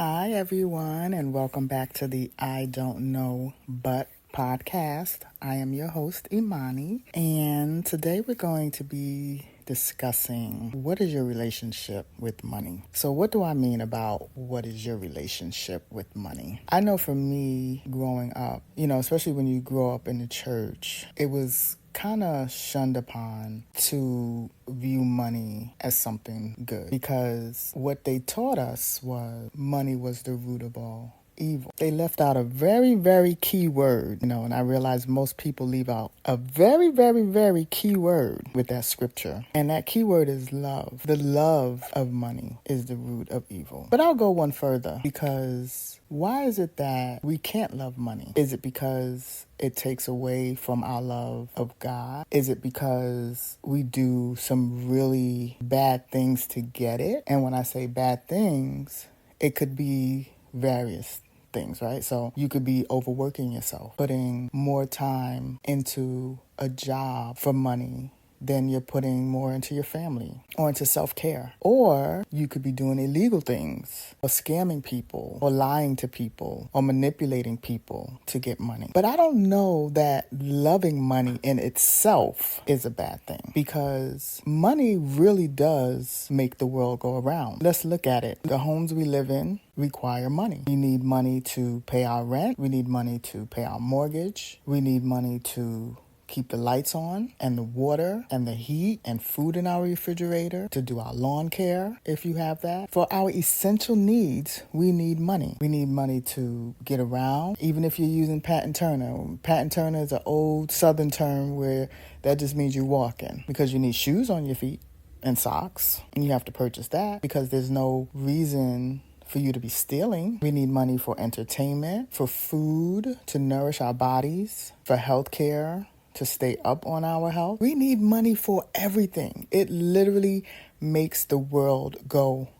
Hi, everyone, and welcome back to the I Don't Know But podcast. I am your host, Imani, and today we're going to be discussing what is your relationship with money. So what do I mean about what is your relationship with money? I know for me growing up, especially when you grow up in the church, it was kind of shunned upon to view money as something good because what they taught us was money was the root of all evil. They left out a very, very key word, and I realize most people leave out a very, very, very key word with that scripture. And that key word is love. The love of money is the root of evil. But I'll go one further because why is it that we can't love money? Is it because it takes away from our love of God? Is it because we do some really bad things to get it? And when I say bad things, it could be various things, right? So you could be overworking yourself, putting more time into a job for money than you're putting more into your family or into self-care. Or you could be doing illegal things or scamming people or lying to people or manipulating people to get money. But I don't know that loving money in itself is a bad thing because money really does make the world go around. Let's look at it. The homes we live in require money. We need money to pay our rent. We need money to pay our mortgage. We need money to keep the lights on and the water and the heat and food in our refrigerator, to do our lawn care if you have that. For our essential needs, we need money. We need money to get around, even if you're using Patent Turner. Patent Turner is an old Southern term where that just means you're walking because you need shoes on your feet and socks, and you have to purchase that because there's no reason for you to be stealing. We need money for entertainment, for food, to nourish our bodies, for health care, to stay up on our health. We need money for everything. It literally makes the world go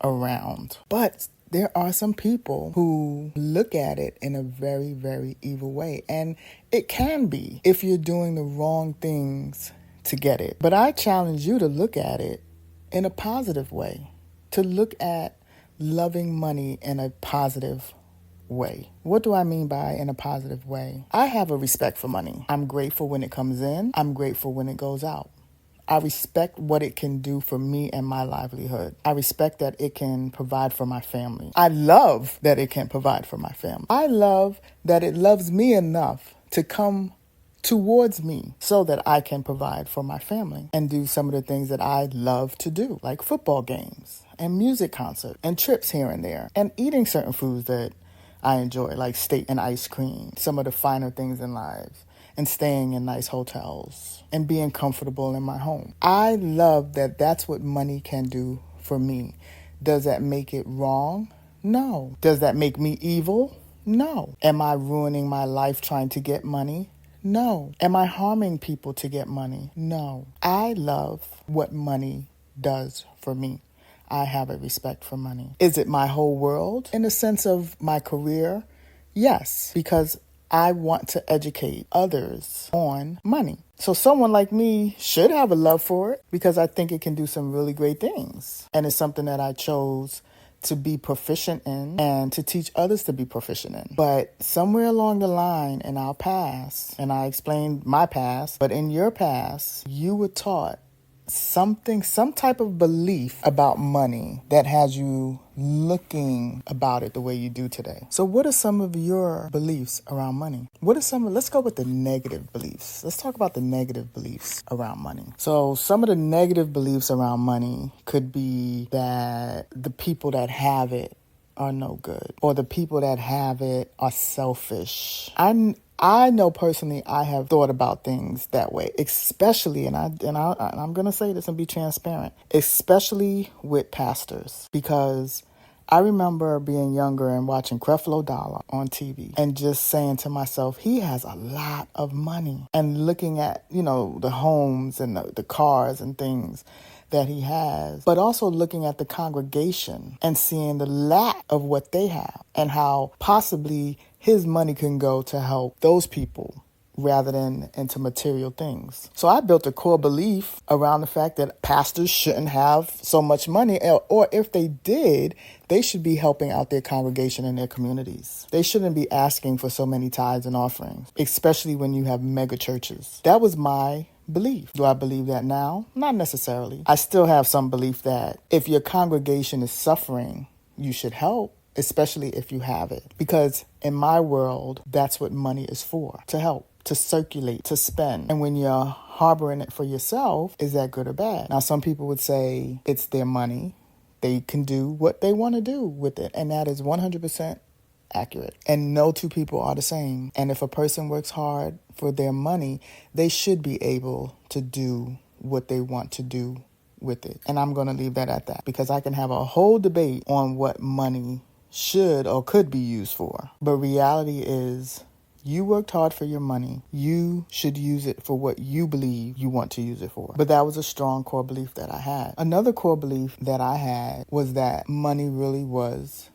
around. But there are some people who look at it in a very, very evil way. And it can be if you're doing the wrong things to get it. But I challenge you to look at it in a positive way, to look at loving money in a positive way. What do I mean by in a positive way? I have a respect for money. I'm grateful when it comes in. I'm grateful when it goes out. I respect what it can do for me and my livelihood. I respect that it can provide for my family. I love that it can provide for my family. I love that it loves me enough to come towards me so that I can provide for my family and do some of the things that I love to do, like football games and music concerts and trips here and there and eating certain foods that I enjoy, like steak and ice cream, some of the finer things in life, and staying in nice hotels and being comfortable in my home. I love that that's what money can do for me. Does that make it wrong? No. Does that make me evil? No. Am I ruining my life trying to get money? No. Am I harming people to get money? No. I love what money does for me. I have a respect for money. Is it my whole world? In the sense of my career, yes, because I want to educate others on money. So someone like me should have a love for it because I think it can do some really great things. And it's something that I chose to be proficient in and to teach others to be proficient in. But somewhere along the line in our past, and I explained my past, but in your past, you were taught some type of belief about money that has you looking about it the way you do today. So what are some of your beliefs around money? Let's go with the negative beliefs. Let's talk about the negative beliefs around money. So some of the negative beliefs around money could be that the people that have it are no good, or the people that have it are selfish. I know personally I have thought about things that way, especially, and I'm going to say this and be transparent, especially with pastors, because I remember being younger and watching Creflo Dollar on TV and just saying to myself, he has a lot of money, and looking at, the homes and the cars and things that he has, but also looking at the congregation and seeing the lack of what they have and how possibly his money can go to help those people rather than into material things. So I built a core belief around the fact that pastors shouldn't have so much money, or if they did, they should be helping out their congregation and their communities. They shouldn't be asking for so many tithes and offerings, especially when you have mega churches. That was my belief. Do I believe that now? Not necessarily. I still have some belief that if your congregation is suffering, you should help, especially if you have it. Because in my world, that's what money is for, to help, to circulate, to spend. And when you're harboring it for yourself, is that good or bad? Now, some people would say it's their money. They can do what they want to do with it. And that is 100% accurate. And no two people are the same. And if a person works hard for their money, they should be able to do what they want to do with it. And I'm going to leave that at that, because I can have a whole debate on what money should or could be used for. But reality is, you worked hard for your money. You should use it for what you believe you want to use it for. But that was a strong core belief that I had. Another core belief that I had was that money really was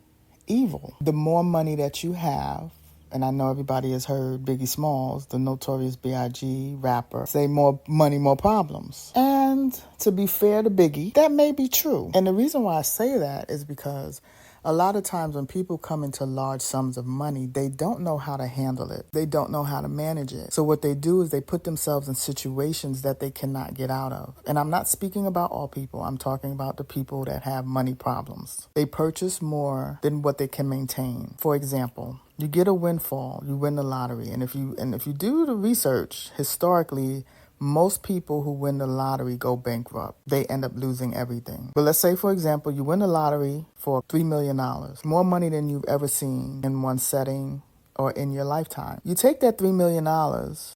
evil. The more money that you have, and I know everybody has heard Biggie Smalls, the notorious B.I.G. rapper, say more money, more problems. And to be fair to Biggie, that may be true. And the reason why I say that is because a lot of times when people come into large sums of money, they don't know how to handle it. They don't know how to manage it. So what they do is they put themselves in situations that they cannot get out of. And I'm not speaking about all people. I'm talking about the people that have money problems. They purchase more than what they can maintain. For example, you get a windfall, you win the lottery. And if you do the research, historically, most people who win the lottery go bankrupt. They end up losing everything. But let's say, for example, you win the lottery for $3 million, more money than you've ever seen in one setting or in your lifetime. You take that $3 million,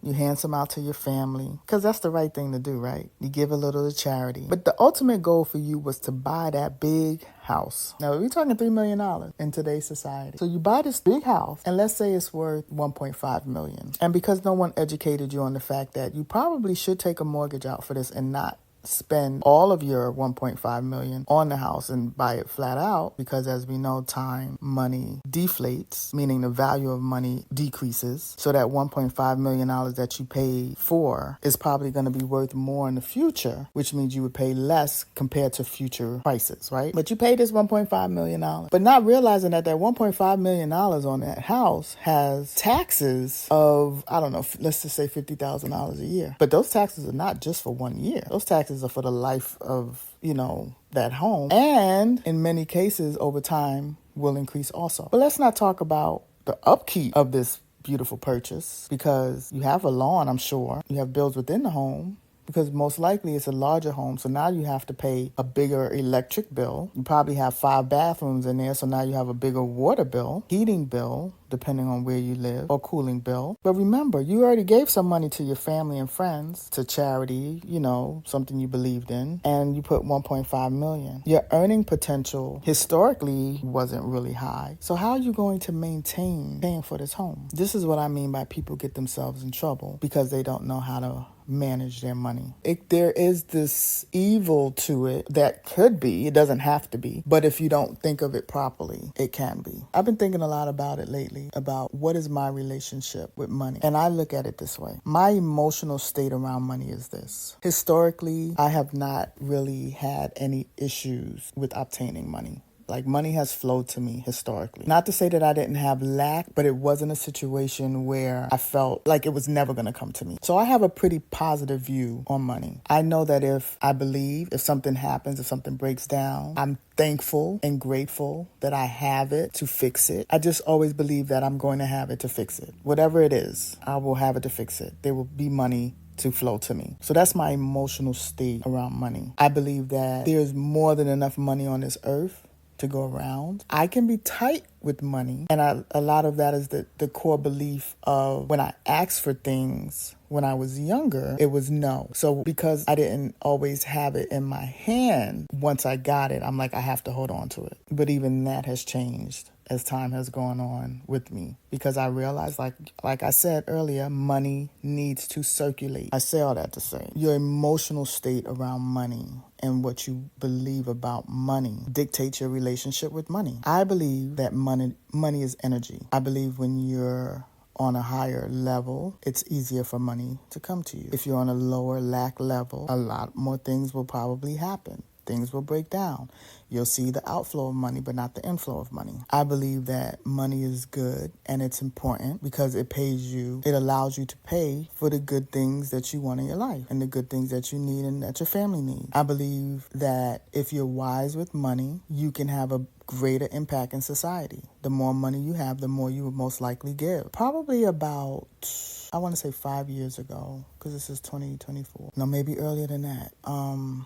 you hand some out to your family, because that's the right thing to do, right? You give a little to charity. But the ultimate goal for you was to buy that big house. Now, we're talking $3 million in today's society. So you buy this big house, and let's say it's worth $1.5 million. And because no one educated you on the fact that you probably should take a mortgage out for this and not spend all of your $1.5 million on the house and buy it flat out, because as we know, time, money deflates, meaning the value of money decreases. So that $1.5 million that you paid for is probably going to be worth more in the future, which means you would pay less compared to future prices, right? But you paid this $1.5 million, but not realizing that $1.5 million on that house has taxes of, I don't know, let's just say $50,000 a year. But those taxes are not just for 1 year. Those taxes are for the life of, that home. And in many cases, over time, will increase also. But let's not talk about the upkeep of this beautiful purchase, because you have a lawn, I'm sure. You have bills within the home, because most likely it's a larger home. So now you have to pay a bigger electric bill. You probably have 5 bathrooms in there. So now you have a bigger water bill, heating bill, depending on where you live, or cooling bill. But remember, you already gave some money to your family and friends, to charity, something you believed in, and you put $1.5 million. Your earning potential historically wasn't really high. So how are you going to maintain paying for this home? This is what I mean by people get themselves in trouble because they don't know how to manage their money. There is this evil to it that could be, it doesn't have to be, but if you don't think of it properly, it can be. I've been thinking a lot about it lately, about what is my relationship with money. And I look at it this way. My emotional state around money is this. Historically, I have not really had any issues with obtaining money. Like, money has flowed to me historically. Not to say that I didn't have lack, but it wasn't a situation where I felt like it was never going to come to me. So I have a pretty positive view on money. I know that if something happens, if something breaks down, I'm thankful and grateful that I have it to fix it. I just always believe that I'm going to have it to fix it. Whatever it is, I will have it to fix it. There will be money to flow to me. So that's my emotional state around money. I believe that there's more than enough money on this earth to go around. I can be tight with money. And a lot of that is the core belief of when I asked for things when I was younger, it was no. So because I didn't always have it in my hand, once I got it, I'm like, I have to hold on to it. But even that has changed as time has gone on with me, because I realized, like I said earlier, money needs to circulate. I say all that to say your emotional state around money and what you believe about money dictates your relationship with money. I believe that money is energy. I believe when you're on a higher level, it's easier for money to come to you. If you're on a lower lack level, a lot more things will probably happen. Things will break down. You'll see the outflow of money, but not the inflow of money. I believe that money is good and it's important because it pays you. It allows you to pay for the good things that you want in your life and the good things that you need and that your family needs. I believe that if you're wise with money, you can have a greater impact in society. The more money you have, the more you will most likely give. Probably about, I want to say 5 years ago, because this is 2024. No, maybe earlier than that.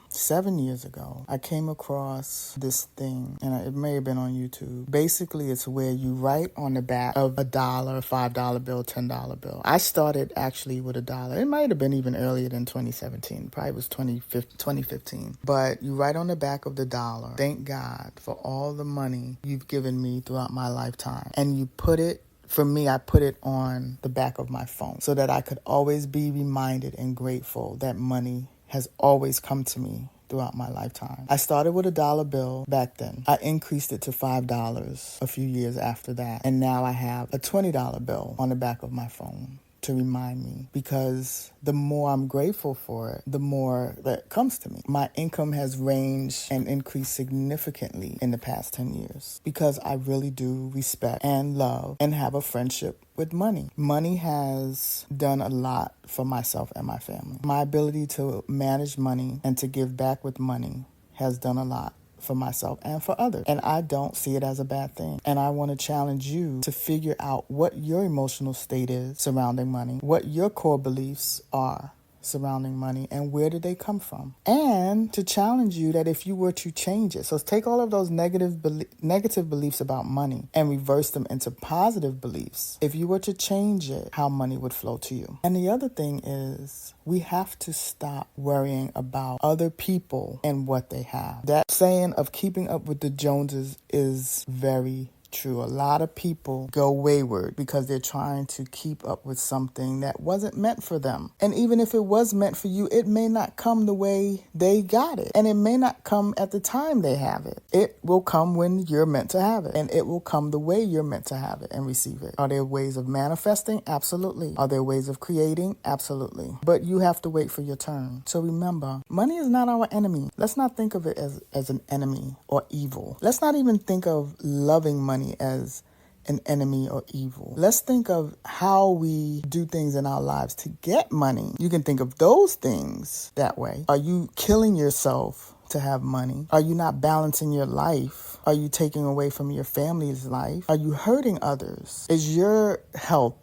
7 years ago, I came across this thing, and it may have been on YouTube. Basically, it's where you write on the back of $1, $5 bill, $10 bill. I started actually with $1. It might have been even earlier than 2017. Probably was 2015. But you write on the back of the dollar, thank God for all the money you've given me throughout my lifetime. And you put it, for me, I put it on the back of my phone so that I could always be reminded and grateful that money has always come to me throughout my lifetime. I started with $1 bill back then. I increased it to $5 a few years after that. And now I have a $20 bill on the back of my phone to remind me, because the more I'm grateful for it, the more that comes to me. My income has ranged and increased significantly in the past 10 years because I really do respect and love and have a friendship with money. Money has done a lot for myself and my family. My ability to manage money and to give back with money has done a lot for myself and for others. And I don't see it as a bad thing. And I want to challenge you to figure out what your emotional state is surrounding money, what your core beliefs are surrounding money, and where did they come from? And to challenge you that if you were to change it, so take all of those negative beliefs about money and reverse them into positive beliefs. If you were to change it, how money would flow to you. And the other thing is, we have to stop worrying about other people and what they have. That saying of keeping up with the Joneses is very true. A lot of people go wayward because they're trying to keep up with something that wasn't meant for them. And even if it was meant for you, it may not come the way they got it. And it may not come at the time they have it. It will come when you're meant to have it. And it will come the way you're meant to have it and receive it. Are there ways of manifesting? Absolutely. Are there ways of creating? Absolutely. But you have to wait for your turn. So remember, money is not our enemy. Let's not think of it as an enemy or evil. Let's not even think of loving money as an enemy or evil. Let's think of how we do things in our lives to get money. You can think of those things that way. Are you killing yourself to have money? Are you not balancing your life? Are you taking away from your family's life? Are you hurting others? Is your health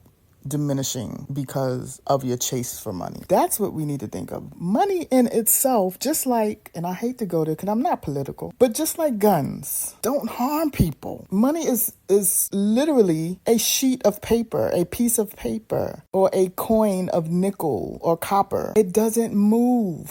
diminishing because of your chase for money? That's what we need to think of. Money in itself, just like, and I hate to go there because I'm not political, but just like guns, don't harm people. Money is literally a sheet of paper, a piece of paper, or a coin of nickel or copper. It doesn't move.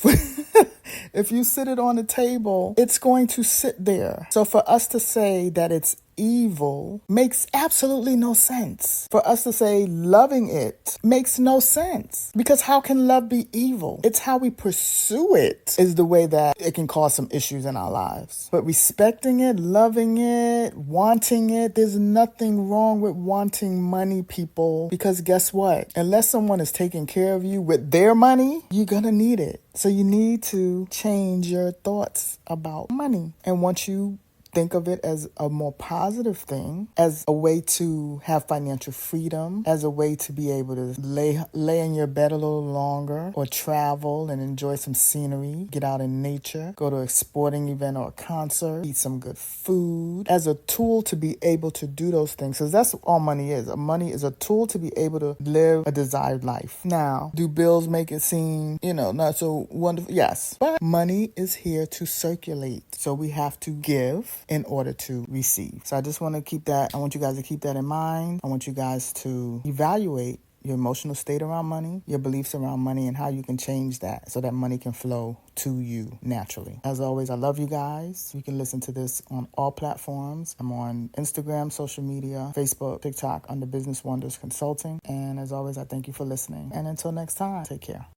If you sit it on the table, it's going to sit there. So for us to say that it's evil makes absolutely no sense. For us to say loving it makes no sense, because how can love be evil? It's how we pursue it is the way that it can cause some issues in our lives. But respecting it, loving it, wanting it, there's nothing wrong with wanting money, people, because guess what? Unless someone is taking care of you with their money, you're gonna need it. So you need to change your thoughts about money. And once you think of it as a more positive thing, as a way to have financial freedom, as a way to be able to lay in your bed a little longer, or travel and enjoy some scenery, get out in nature, go to a sporting event or a concert, eat some good food, as a tool to be able to do those things. Because that's all money is. Money is a tool to be able to live a desired life. Now, do bills make it seem, not so wonderful? Yes. But money is here to circulate. So we have to give in order to receive. So I just want to I want you guys to keep that in mind. I want you guys to evaluate your emotional state around money, your beliefs around money, and how you can change that so that money can flow to you naturally. As always, I love you guys. You can listen to this on all platforms. I'm on Instagram, social media, Facebook, TikTok under Business Wonders Consulting. And as always, I thank you for listening. And until next time, take care.